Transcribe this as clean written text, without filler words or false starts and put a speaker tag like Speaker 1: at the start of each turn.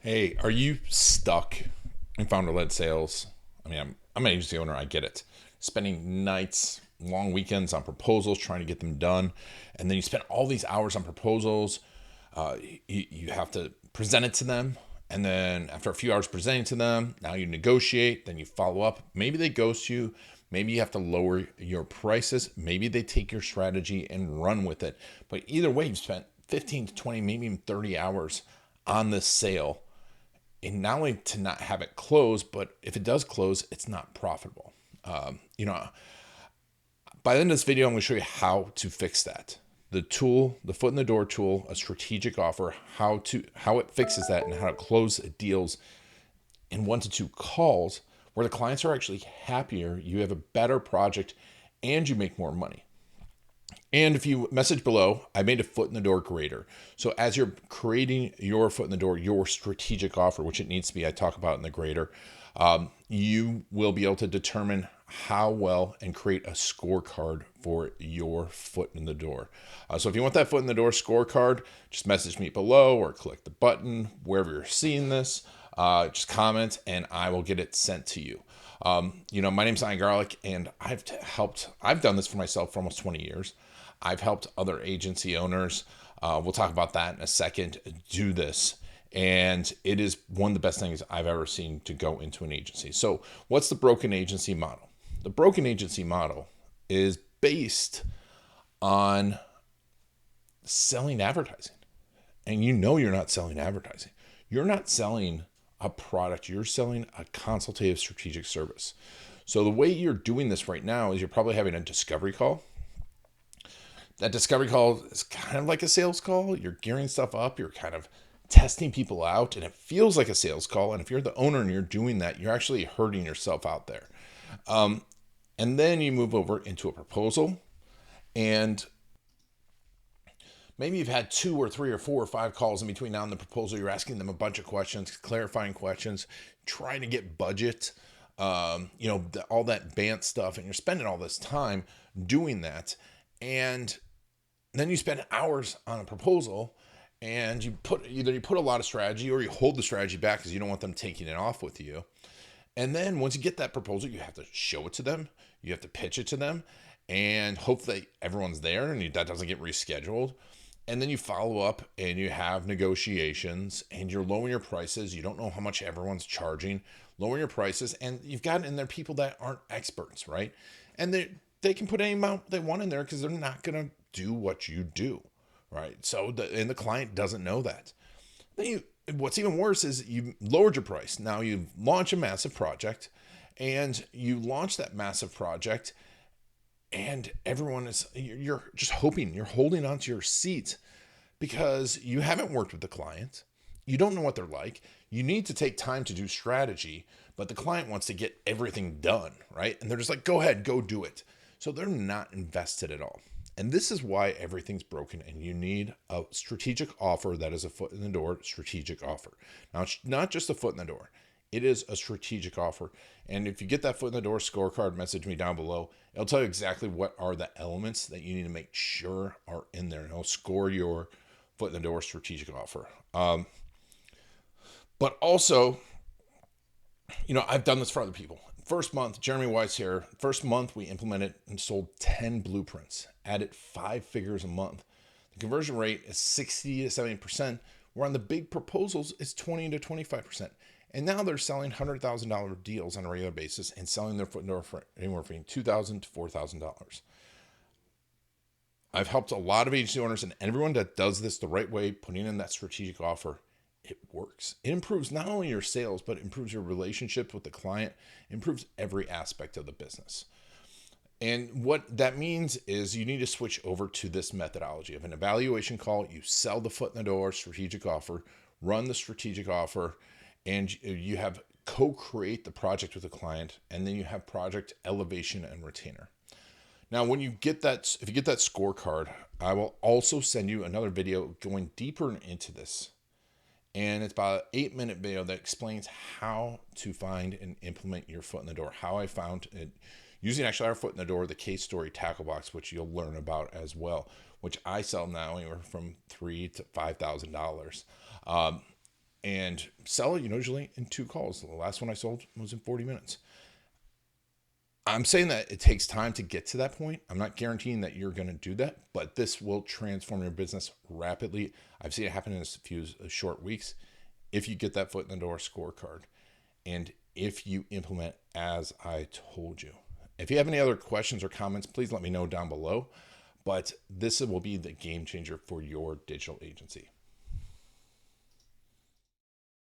Speaker 1: Hey, are you stuck in founder-led sales? I'm an agency owner. I get it. Spending nights, long weekends on proposals, trying to get them done, and then you spend all these hours on proposals. You have to present it to them, and then after a few hours presenting to them, now you negotiate. Then you follow up. Maybe they ghost you. Maybe you have to lower your prices. Maybe they take your strategy and run with it. But either way, you've spent 15 to 20, maybe even 30 hours on this sale, and not only to not have it close, but if it does close, it's not profitable. By the end of this video, I'm going to show you how to fix that. The tool, the foot in the door tool, a strategic offer, how it fixes that, and how to close deals in 1 to 2 calls where the clients are actually happier, you have a better project, and you make more money. And if you message below, I made a foot in the door grader. So as you're creating your foot in the door, your strategic offer, which it needs to be, I talk about in the grader, you will be able to determine how well and create a scorecard for your foot in the door. So if you want that foot in the door scorecard, just message me below or click the button wherever you're seeing this. Just comment and I will get it sent to you. My name's Ian Garlic, and I've done this for myself for almost 20 years. I've helped other agency owners. We'll talk about that in a second. Do this. And it is one of the best things I've ever seen to go into an agency. So what's the broken agency model? The broken agency model is based on selling advertising. And you're not selling advertising. You're not selling a product. You're selling a consultative strategic service. So the way you're doing this right now is you're probably having a discovery call. That discovery call is kind of like a sales call. You're gearing stuff up. You're kind of testing people out, and it feels like a sales call. And if you're the owner and you're doing that, you're actually hurting yourself out there. And then you move over into a proposal, and maybe you've had 2 or 3 or 4 or 5 calls in between now and the proposal. You're asking them a bunch of questions, clarifying questions, trying to get budget, all that BANT stuff, and you're spending all this time doing that. And then you spend hours on a proposal, and you put a lot of strategy, or you hold the strategy back because you don't want them taking it off with you. And then once you get that proposal, you have to show it to them, you have to pitch it to them, and hope that everyone's there and that doesn't get rescheduled. And then you follow up and you have negotiations, and you're lowering your prices. You don't know how much everyone's charging. Lowering your prices, and you've got in there people that aren't experts, right? And they can put any amount they want in there because they're not going to do what you do, right? So the client doesn't know that. Then what's even worse is you lowered your price. Now you've launched a massive project, and you launch that massive project, and you're just hoping, you're holding onto your seat because you haven't worked with the client. You don't know what they're like. You need to take time to do strategy, but the client wants to get everything done, right? And they're just like, go ahead, go do it. So they're not invested at all. And this is why everything's broken, and you need a strategic offer that is a foot in the door strategic offer. Now, it's not just a foot in the door. It is a strategic offer. And if you get that foot in the door scorecard, message me down below. It'll tell you exactly what are the elements that you need to make sure are in there. And it'll score your foot in the door strategic offer. But also, I've done this for other people. First month, Jeremy Weiss here. First month, we implemented and sold 10 blueprints, added 5 figures a month. The conversion rate is 60 to 70%, where on the big proposals, it's 20 to 25%. And now they're selling $100,000 deals on a regular basis and selling their foot in the door for anywhere between $2,000 to $4,000. I've helped a lot of agency owners, and everyone that does this the right way, putting in that strategic offer, it works. It improves not only your sales, but it improves your relationship with the client, improves every aspect of the business. And what that means is you need to switch over to this methodology of an evaluation call. You sell the foot in the door strategic offer, run the strategic offer, and you have co-create the project with the client, and then you have project elevation and retainer. Now, if you get that scorecard, I will also send you another video going deeper into this. And it's about an 8-minute video that explains how to find and implement your foot in the door. How I found it using actually our foot in the door, the case story tackle box, which you'll learn about as well, which I sell now anywhere from $3,000 to $5,000. and sell it usually in 2 calls. The last one I sold was in 40 minutes. I'm saying that it takes time to get to that point. I'm not guaranteeing that you're going to do that, but this will transform your business rapidly. I've seen it happen in a few short weeks if you get that foot in the door scorecard and if you implement as I told you. If you have any other questions or comments, please let me know down below. But this will be the game changer for your digital agency.